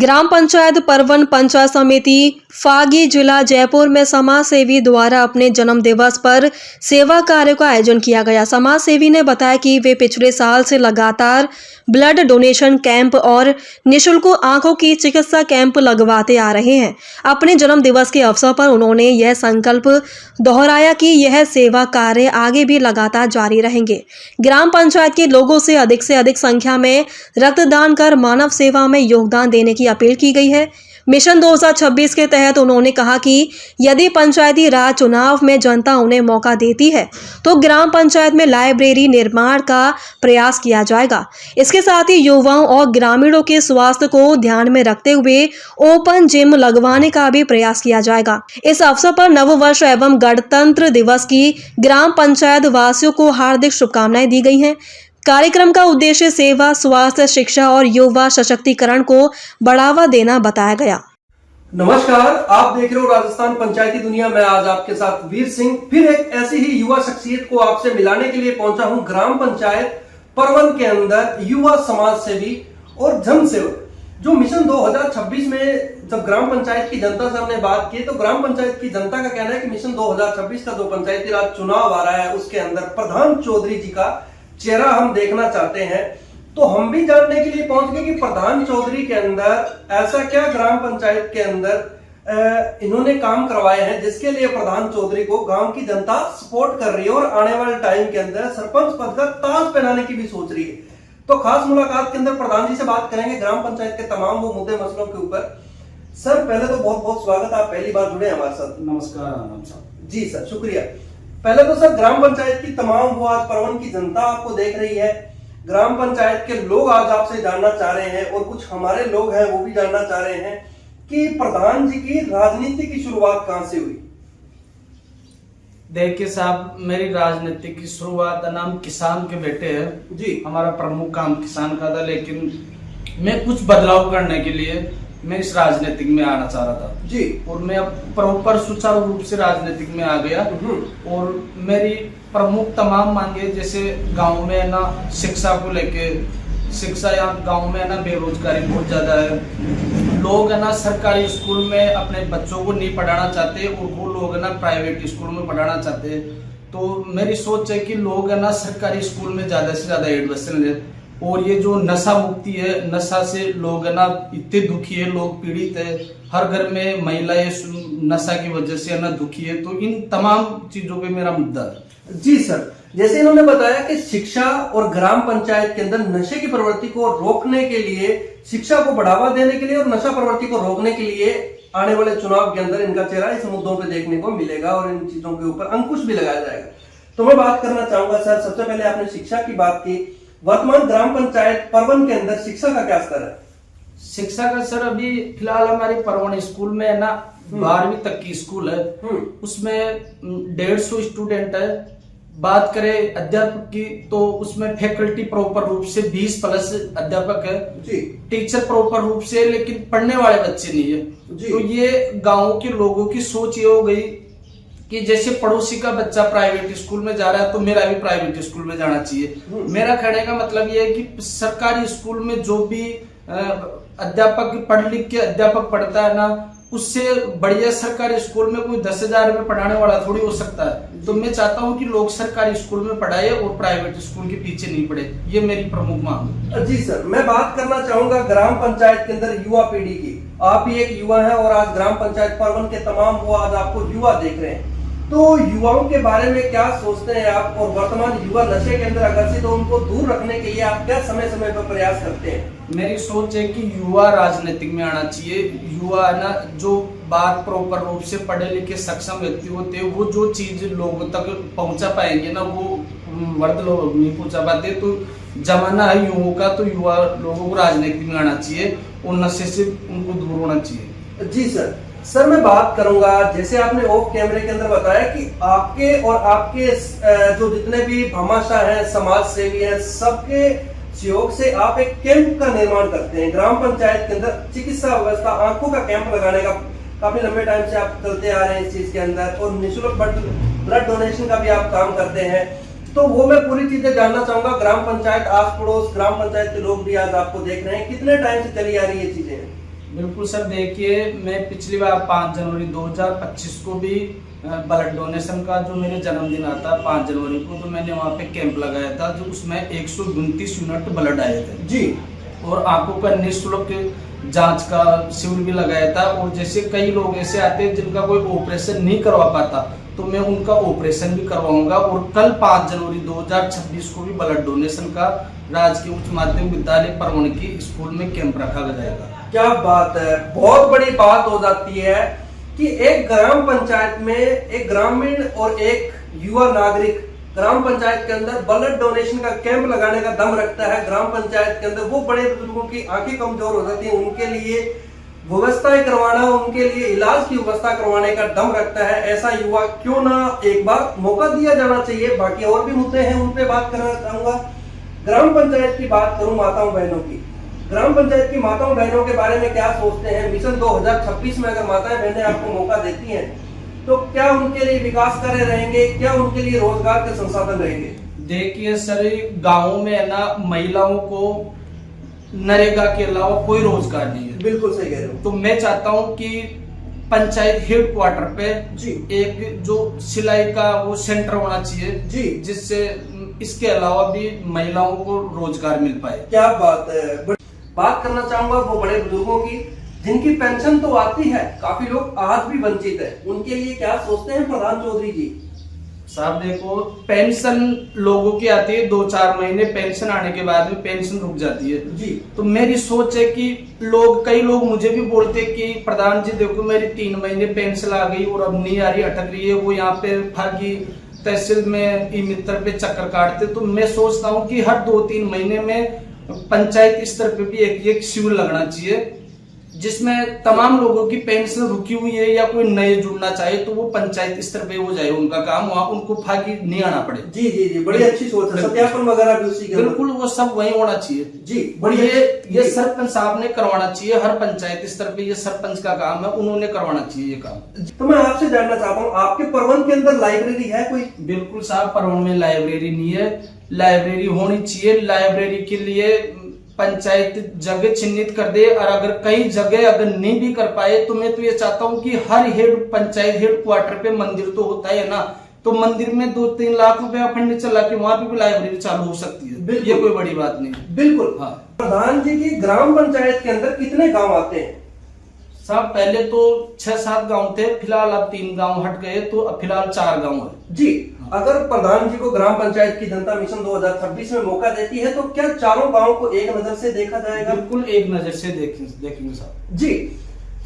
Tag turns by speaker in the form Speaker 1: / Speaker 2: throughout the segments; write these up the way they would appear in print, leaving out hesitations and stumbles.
Speaker 1: ग्राम पंचायत परवन पंचायत समिति फागी जिला जयपुर में समाज सेवी द्वारा अपने जन्म दिवस पर सेवा कार्य का आयोजन किया गया। समाज सेवी ने बताया कि वे पिछले साल से लगातार ब्लड डोनेशन कैंप और निःशुल्क आंखों की चिकित्सा कैंप लगवाते आ रहे हैं। अपने जन्म दिवस के अवसर पर उन्होंने यह संकल्प दोहराया कि यह सेवा कार्य आगे भी लगातार जारी रहेंगे। ग्राम पंचायत के लोगों से अधिक संख्या में रक्तदान कर मानव सेवा में योगदान देने की अपील की गई है। मिशन 2026 के तहत उन्होंने कहा कि यदि पंचायती राज चुनाव में जनता उन्हें मौका देती है तो ग्राम पंचायत में लाइब्रेरी निर्माण का प्रयास किया जाएगा। इसके साथ ही युवाओं और ग्रामीणों के स्वास्थ्य को ध्यान में रखते हुए ओपन जिम लगवाने का भी प्रयास किया जाएगा। इस अवसर पर नववर्ष एवं गणतंत्र दिवस की ग्राम पंचायत वासियों को हार्दिक शुभकामनाएं दी गई हैं। कार्यक्रम का उद्देश्य सेवा, स्वास्थ्य, शिक्षा और युवा सशक्तिकरण को बढ़ावा देना बताया गया।
Speaker 2: नमस्कार, आप देख रहे हो राजस्थान पंचायती दुनिया में। आज आपके साथ वीर सिंह फिर एक ऐसी ही युवा शख्सियत को आपसे मिलाने के लिए पहुंचा हूं। ग्राम पंचायत परवन के अंदर युवा समाज सेवी और जन सेवक जो मिशन 2026 में जब ग्राम पंचायत की जनता से हमने बात की तो ग्राम पंचायत की जनता का कहना है कि मिशन 2026 का जो पंचायती राज चुनाव आ रहा है उसके अंदर प्रधान चौधरी जी का चेहरा हम देखना चाहते हैं। तो हम भी जानने के लिए पहुंच गए कि प्रधान चौधरी के अंदर ऐसा क्या ग्राम पंचायत के अंदर इन्होंने काम करवाए हैं जिसके लिए प्रधान चौधरी को गांव की जनता सपोर्ट कर रही है और आने वाले टाइम के अंदर सरपंच पद का ताज पहनाने की भी सोच रही है। तो खास मुलाकात के अंदर प्रधान जी से बात करेंगे ग्राम पंचायत के तमाम वो मुद्दे मसलों के ऊपर। सर, पहले तो बहुत बहुत स्वागत, आप पहली बार जुड़े हमारे साथ।
Speaker 3: नमस्कार आनंद साहब।
Speaker 2: जी सर, शुक्रिया। पहले तो सर, ग्राम पंचायत की तमाम वो आज परवन की जनता आपको देख रही है, ग्राम पंचायत के लोग आज आपसे जानना चाह रहे हैं और कुछ हमारे लोग हैं वो भी जानना चाह रहे हैं कि प्रधान जी की राजनीति की शुरुआत कहां से हुई?
Speaker 3: देखिए साहब, मेरी राजनीति की शुरुआत नाम किसान के बेटे है
Speaker 2: जी।
Speaker 3: हमारा प्रमुख काम किसान का था, लेकिन मैं कुछ बदलाव करने के लिए मैं इस राजनीतिक में आना चाह रहा था
Speaker 2: जी।
Speaker 3: और मैं अब प्रॉपर सुचारू रूप से राजनीतिक में आ गया। और मेरी प्रमुख तमाम मांगे, जैसे गांव में ना शिक्षा को लेके, शिक्षा यहाँ गांव में ना बेरोजगारी बहुत ज्यादा है। लोग है ना सरकारी स्कूल में अपने बच्चों को नहीं पढ़ाना चाहते और वो लोग है ना प्राइवेट स्कूल में पढ़ाना चाहते हैं। तो मेरी सोच है कि लोग है ना सरकारी स्कूल में ज्यादा से ज्यादा एडमिशन ले। और ये जो नशा मुक्ति है, नशा से लोग है ना इतने दुखी है, लोग पीड़ित है, हर घर में महिलाएं नशा की वजह से है ना दुखी है। तो इन तमाम चीजों पे मेरा मुद्दा है।
Speaker 2: जी सर, जैसे इन्होंने बताया कि शिक्षा और ग्राम पंचायत के अंदर नशे की प्रवृत्ति को रोकने के लिए, शिक्षा को बढ़ावा देने के लिए और नशा प्रवृत्ति को रोकने के लिए आने वाले चुनाव के अंदर इनका चेहरा इस मुद्दों पे देखने को मिलेगा और इन चीजों के ऊपर अंकुश भी लगाया जाएगा। तो मैं बात करना चाहूंगा सर, सबसे पहले आपने शिक्षा की बात की। वर्तमान ग्राम पंचायत परवन के अंदर शिक्षा का क्या स्तर है?
Speaker 3: शिक्षा का सर अभी फिलहाल हमारी परवन स्कूल में है ना 12वीं तक की स्कूल है, उसमें 150 स्टूडेंट है। बात करें अध्यापक की तो उसमें फैकल्टी प्रॉपर रूप से 20 प्लस अध्यापक है
Speaker 2: जी।
Speaker 3: टीचर प्रॉपर रूप से, लेकिन पढ़ने वाले बच्चे नहीं है जी। तो ये गांव के लोगों की सोच ये हो गई कि जैसे पड़ोसी का बच्चा प्राइवेट स्कूल में जा रहा है तो मेरा भी प्राइवेट स्कूल में जाना चाहिए। मेरा कहने का मतलब ये है कि सरकारी स्कूल में जो भी अध्यापक पढ़ लिख के अध्यापक पढ़ता है ना, उससे बढ़िया सरकारी स्कूल में कोई 10,000 रुपए पढ़ाने वाला थोड़ी हो सकता है। तो मैं चाहता हूं कि लोग सरकारी स्कूल में पढ़ाए और प्राइवेट स्कूल के पीछे नहीं पड़े। ये मेरी प्रमुख मांग है।
Speaker 2: जी सर, मैं बात करना चाहूंगा ग्राम पंचायत के अंदर युवा पीढ़ी की। आप भी एक युवा हैं और आज ग्राम पंचायत परवन के तमाम वो आज आपको युवा देख रहे हैं। तो युवाओं के बारे में क्या सोचते हैं आप, और वर्तमान युवा नशे के अंदर अग्रसित तो उनको दूर रखने के लिए आप क्या समय समय पर प्रयास करते हैं?
Speaker 3: मेरी सोच है कि युवा राजनीतिक में आना चाहिए। युवा ना जो बात प्रॉपर रूप से पढ़े लिखे सक्षम व्यक्ति होते हैं, वो जो चीज लोगों तक पहुंचा पाएंगे ना, वो वर्द लोग नहीं पहुंचा पाते। तो जमाना है युवाओं का, तो युवा लोगों को राजनीति में आना चाहिए और नशे से उनको दूर होना चाहिए।
Speaker 2: जी सर, मैं बात करूंगा, जैसे आपने ऑफ कैमरे के अंदर बताया कि आपके और आपके जो जितने भी भामाशाह हैं, समाज सेवी हैं, सबके सहयोग से आप एक कैंप का निर्माण करते हैं ग्राम पंचायत के अंदर। चिकित्सा व्यवस्था, आंखों का कैंप लगाने का काफी लंबे टाइम से आप चलते आ रहे हैं इस चीज के अंदर, और निःशुल्क ब्लड डोनेशन का भी आप काम करते हैं। तो वो मैं पूरी चीजें जानना चाहूंगा। ग्राम पंचायत आस पड़ोस, ग्राम पंचायत के लोग भी आज आपको देख रहे हैं, कितने टाइम से चली आ रही है चीजें?
Speaker 3: बिल्कुल सर, देखिए मैं पिछली बार 5 जनवरी 2025 को भी ब्लड डोनेशन का जो मेरे जन्मदिन आता है 5 जनवरी को, तो मैंने वहाँ पे कैंप लगाया था, जो उसमें 129 यूनिट ब्लड आए थे
Speaker 2: जी।
Speaker 3: और आंखों का निःशुल्क जांच का शिविर भी लगाया था। और जैसे कई लोग ऐसे आते हैं जिनका कोई ऑपरेशन नहीं करवा पाता, तो मैं उनका ऑपरेशन भी करवाऊंगा। और कल 5 जनवरी 2026 को भी ब्लड डोनेशन का राजकीय उच्च माध्यमिक विद्यालय परवन की स्कूल में कैंप रखा जाएगा।
Speaker 2: क्या बात है, बहुत बड़ी बात हो जाती है कि एक ग्राम पंचायत में एक ग्रामीण और एक युवा नागरिक ग्राम पंचायत के अंदर ब्लड डोनेशन का कैंप लगाने का दम रखता है। ग्राम पंचायत के अंदर वो बड़े बुजुर्गों की आंखें कमजोर हो जाती हैं, उनके लिए व्यवस्थाएं करवाना, उनके लिए इलाज की व्यवस्था करवाने का दम रखता है। ऐसा युवा क्यों ना एक बार मौका दिया जाना चाहिए। बाकी और भी मुद्दे हैं, उन पे बात करना चाहूंगा। ग्राम पंचायत की बात करूं, माताओं बहनों की, ग्राम पंचायत की माताओं बहनों के बारे में क्या सोचते हैं? मिशन 2026 में अगर माताएं बहनें आपको मौका देती हैं तो क्या उनके लिए विकास कार्य रहेंगे, क्या उनके लिए रोजगार के संसाधन रहेंगे?
Speaker 3: देखिए सर, गाँव में है ना, महिलाओं को नरेगा के अलावा कोई रोजगार नहीं है।
Speaker 2: बिल्कुल सही कह रहे हो।
Speaker 3: तो मैं चाहता हूँ कि पंचायत हेड क्वार्टर पे
Speaker 2: जी
Speaker 3: एक जो सिलाई का वो सेंटर होना चाहिए
Speaker 2: जी,
Speaker 3: जिससे इसके अलावा भी महिलाओं को रोजगार मिल पाए।
Speaker 2: क्या बात है। बात करना चाहूंगा वो बड़े बुजुर्गों की जिनकी पेंशन तो आती है, काफी लोग आज भी वंचित है, उनके लिए क्या सोचते हैं प्रधान चौधरी जी?
Speaker 3: साहब देखो, पेंशन लोगों की आती है 2-4 महीने, पेंशन आने के बाद में पेंशन रुक जाती है
Speaker 2: जी।
Speaker 3: तो मेरी सोच है कि कई लोग मुझे भी बोलते हैं कि प्रधान जी देखो मेरी 3 महीने पेंशन आ गई और अब नहीं आ रही, अटक रही है। वो यहाँ पे फर्गी तहसील में ई मित्र पे चक्कर काटते। तो मैं सोचता हूँ कि हर 2-3 महीने में पंचायत स्तर पे भी एक शिविर लगना चाहिए, जिसमें तमाम लोगों की पेंशन रुकी हुई है या कोई नए जुड़ना चाहे तो वो पंचायत स्तर पे हो जाए उनका काम, वहाँ उनको फागी नहीं आना पड़े।
Speaker 2: जी जी जी, बड़ी अच्छी सोच है। सत्यापन वगैरह भी उसी के
Speaker 3: बिल्कुल, वो सब वही होना चाहिए
Speaker 2: जी।
Speaker 3: और ये सरपंच साहब ने करवाना चाहिए, हर पंचायत स्तर पे ये सरपंच का काम है, उन्होंने करवाना चाहिए ये काम।
Speaker 2: तो मैं आपसे जानना चाहता हूँ, आपके परवन के अंदर लाइब्रेरी है कोई?
Speaker 3: बिल्कुल साहब, परवन में लाइब्रेरी नहीं है, लाइब्रेरी होनी चाहिए। लाइब्रेरी के लिए पंचायत जगह चिन्हित कर दे, और अगर कई जगह अगर नहीं भी कर पाए तो मैं तो ये चाहता हूँ कि हर पंचायत हेड क्वार्टर पे मंदिर तो होता है ना, तो मंदिर में 2-3 लाख रुपया फंड चला के वहां पे भी लाइब्रेरी चालू हो सकती है। ये कोई बड़ी बात नहीं।
Speaker 2: बिल्कुल।
Speaker 3: हाँ
Speaker 2: प्रधान जी की ग्राम पंचायत के अंदर कितने गांव आते हैं?
Speaker 3: साहब पहले तो 6-7 गांव थे, फिलहाल अब 3 गांव हट गए, तो अब फिलहाल 4 गांव है
Speaker 2: जी। अगर प्रधान जी को ग्राम पंचायत की जनता मिशन 2026 में मौका देती है तो क्या चारों गांव को एक नजर से देखा जाएगा?
Speaker 3: बिल्कुल एक नजर से देखेंगे साहब जी।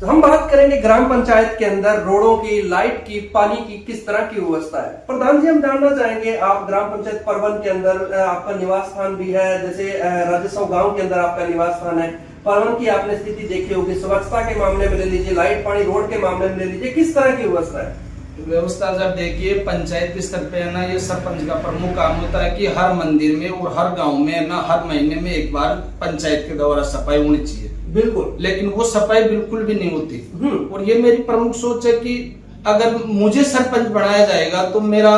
Speaker 2: तो हम बात करेंगे ग्राम पंचायत के अंदर रोडों की, लाइट की, पानी की किस तरह की व्यवस्था है। प्रधान जी हम जानना चाहेंगे, आप ग्राम पंचायत परवन के अंदर आपका निवास स्थान भी है, जैसे राजस्व गांव के अंदर आपका निवास स्थान है। परवन की आपने स्थिति देखी होगी, स्वच्छता के मामले में ले लीजिए, लाइट पानी रोड के मामले में ले लीजिए, किस तरह की व्यवस्था है?
Speaker 3: व्यवस्था जब देखिए पंचायत के स्तर पे है ना, ये सरपंच का प्रमुख काम होता है कि हर मंदिर में और हर गांव में है ना, हर महीने में एक बार पंचायत के द्वारा सफाई होनी चाहिए।
Speaker 2: बिल्कुल,
Speaker 3: लेकिन वो सफाई बिल्कुल भी नहीं होती। और ये मेरी प्रमुख सोच है कि अगर मुझे सरपंच बनाया जाएगा तो मेरा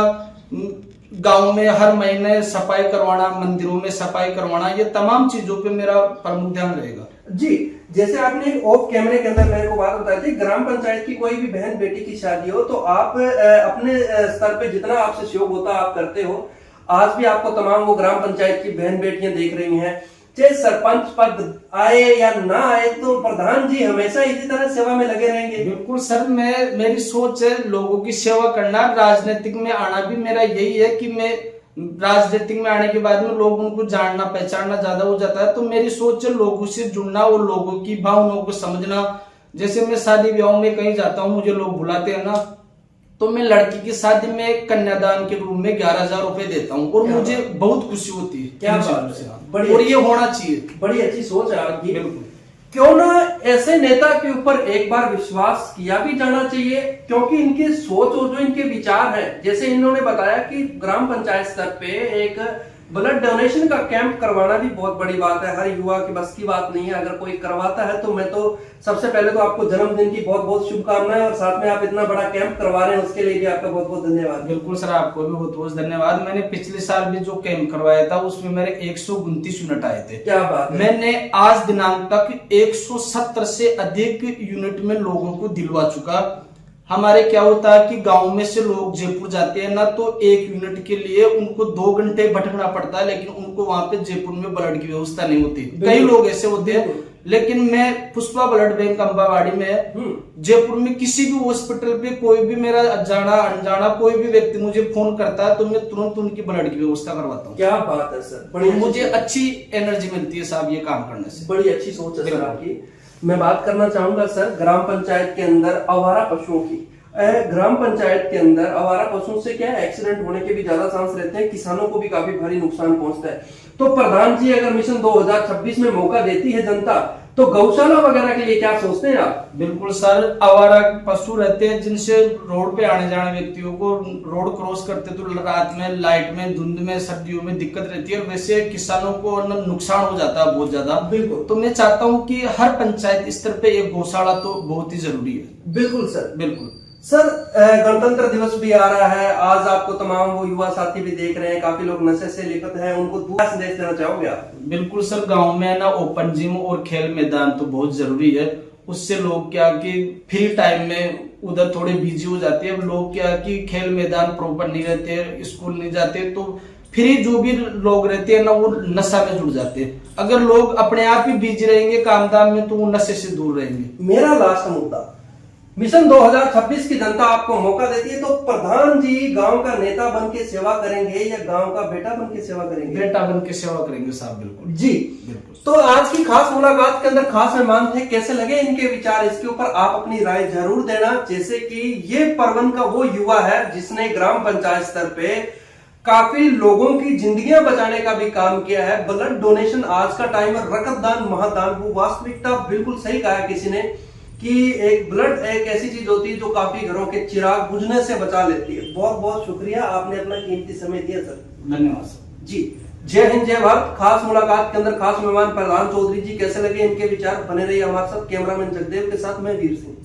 Speaker 3: गांव में हर महीने सफाई करवाना, मंदिरों में सफाई करवाना, ये तमाम चीजों पे मेरा प्रमुख ध्यान रहेगा
Speaker 2: जी। जैसे आपने ऑफ कैमरे के अंदर मेरे को बात बताई थी, ग्राम पंचायत की कोई भी बहन बेटी की शादी हो तो आप अपने स्तर पे जितना आपसे सहयोग होता आप करते हो। आज भी आपको तमाम वो ग्राम पंचायत की बहन बेटियां देख रही हैं, चाहे सरपंच पद आए या ना आए तो प्रधान जी हमेशा इसी तरह सेवा में लगे रहेंगे।
Speaker 3: बिल्कुल सर, मेरी सोच है लोगों की सेवा करना। राजनीतिक में आना भी मेरा यही है कि मैं राजनीतिक में आने के बाद में लोग उनको जानना पहचानना ज्यादा हो जाता है, तो मेरी सोच है लोगों से जुड़ना और लोगों की भावनाओं को समझना। जैसे मैं शादी ब्याह में कहीं जाता हूँ, मुझे लोग बुलाते हैं ना, तो मैं लड़की की शादी में कन्यादान के रूप में 11,000 रुपए देता हूँ और मुझे बहुत खुशी होती है।
Speaker 2: क्या बात है,
Speaker 3: और ये होना चाहिए,
Speaker 2: बड़ी अच्छी सोच है आपकी।
Speaker 3: बिल्कुल।
Speaker 2: क्यों ना ऐसे नेता के ऊपर एक बार विश्वास किया भी जाना चाहिए, क्योंकि इनकी सोच और जो इनके विचार हैं, जैसे इन्होंने बताया कि ग्राम पंचायत स्तर पे एक ब्लड डोनेशन का कैंप करवाना भी बहुत बड़ी बात है, हर युवा की बस की बात नहीं है। अगर कोई करवाता है तो मैं तो सबसे पहले तो आपको जन्मदिन की बहुत बहुत शुभकामनाएं, और साथ में आप इतना बड़ा कैंप करवा रहे हैं उसके लिए भी आपका बहुत बहुत धन्यवाद।
Speaker 3: बिल्कुल सर, आपको भी बहुत बहुत धन्यवाद। मैंने पिछले साल भी जो कैंप करवाया था उसमें मेरे 129 यूनिट आए थे।
Speaker 2: क्या बात है।
Speaker 3: मैंने आज दिनांक तक 170 से अधिक यूनिट में लोगों को दिलवा चुका। हमारे क्या होता है कि गांव में से लोग जयपुर जाते हैं ना, तो 1 यूनिट के लिए उनको 2 घंटे भटकना पड़ता है, लेकिन उनको वहां पे जयपुर में ब्लड की व्यवस्था नहीं होती। कई लोग ऐसे होते हैं, लेकिन मैं पुष्पा ब्लड बैंक अम्बावाड़ी में जयपुर में किसी भी हॉस्पिटल पे कोई भी मेरा जाना अनजाना कोई भी व्यक्ति मुझे फोन करता है तो मैं तुरंत उनकी ब्लड की व्यवस्था करवाता हूँ।
Speaker 2: क्या बात है सर,
Speaker 3: बड़ी मुझे अच्छी एनर्जी मिलती है साहब ये काम करने से।
Speaker 2: बड़ी अच्छी सोच है सर आपकी। मैं बात करना चाहूंगा सर ग्राम पंचायत के अंदर आवारा पशुओं की। ग्राम पंचायत के अंदर आवारा पशुओं से क्या है, एक्सीडेंट होने के भी ज्यादा चांस रहते हैं, किसानों को भी काफी भारी नुकसान पहुंचता है। तो प्रधान जी अगर मिशन 2026 में मौका देती है जनता, तो गौशाला वगैरह के लिए क्या सोचते हैं आप?
Speaker 3: बिल्कुल सर, आवारा पशु रहते हैं जिनसे रोड पे आने जाने व्यक्तियों को रोड क्रॉस करते तो रात में लाइट में धुंध में सर्दियों में दिक्कत रहती है, और वैसे किसानों को नुकसान हो जाता है बहुत ज्यादा।
Speaker 2: बिल्कुल।
Speaker 3: तो मैं चाहता हूँ कि हर पंचायत स्तर पे एक गौशाला तो बहुत ही जरूरी है।
Speaker 2: बिल्कुल सर,
Speaker 3: बिल्कुल
Speaker 2: सर। गणतंत्र दिवस भी आ रहा है, आज आपको तमाम वो युवा साथी भी देख रहे हैं, काफी लोग नशे से लिप्त हैं, उनको दूसरा संदेश देना चाहोगे आप?
Speaker 3: बिल्कुल सर, गांव में ना ओपन जिम और खेल मैदान तो बहुत जरूरी है। उससे लोग क्या कि फ्री टाइम में उधर थोड़े बिजी हो जाते हैं। लोग क्या कि खेल मैदान प्रॉपर नहीं रहते, स्कूल नहीं जाते, तो फ्री जो भी लोग रहते हैं ना वो नशा में जुड़ जाते हैं। अगर लोग अपने आप ही बिजी रहेंगे काम धाम में तो वो नशे से दूर रहेंगे।
Speaker 2: मेरा लास्ट मुद्दा, मिशन 2026 की जनता आपको मौका देती है, तो प्रधान जी गांव का नेता बन के सेवा करेंगे या गांव का बेटा बन के सेवा करेंगे?
Speaker 3: बेटा बन के सेवा करेंगे साहब। बिल्कुल
Speaker 2: जी,
Speaker 3: बिल्कुल।
Speaker 2: तो आज की खास मुलाकात के अंदर खास मेहमान थे, कैसे लगे इनके विचार, इसके ऊपर आप अपनी राय जरूर देना। जैसे कि ये परवन का वो युवा है जिसने ग्राम पंचायत स्तर पे काफी लोगों की जिंदगियां बचाने का भी काम किया है। ब्लड डोनेशन आज का टाइम है, रक्तदान महादान, वो वास्तविकता बिल्कुल सही कहा है किसी ने कि एक ब्लड एक ऐसी चीज होती है जो काफी घरों के चिराग बुझने से बचा लेती है। बहुत बहुत शुक्रिया, आपने अपना कीमती समय दिया सर।
Speaker 3: धन्यवाद सर।
Speaker 2: जी, जय हिंद जय भारत। खास मुलाकात के अंदर खास मेहमान प्रधान चौधरी जी, कैसे लगे इनके विचार? बने रहिए हमारे साथ। कैमरामैन जगदेव के साथ मैं वीर सिंह।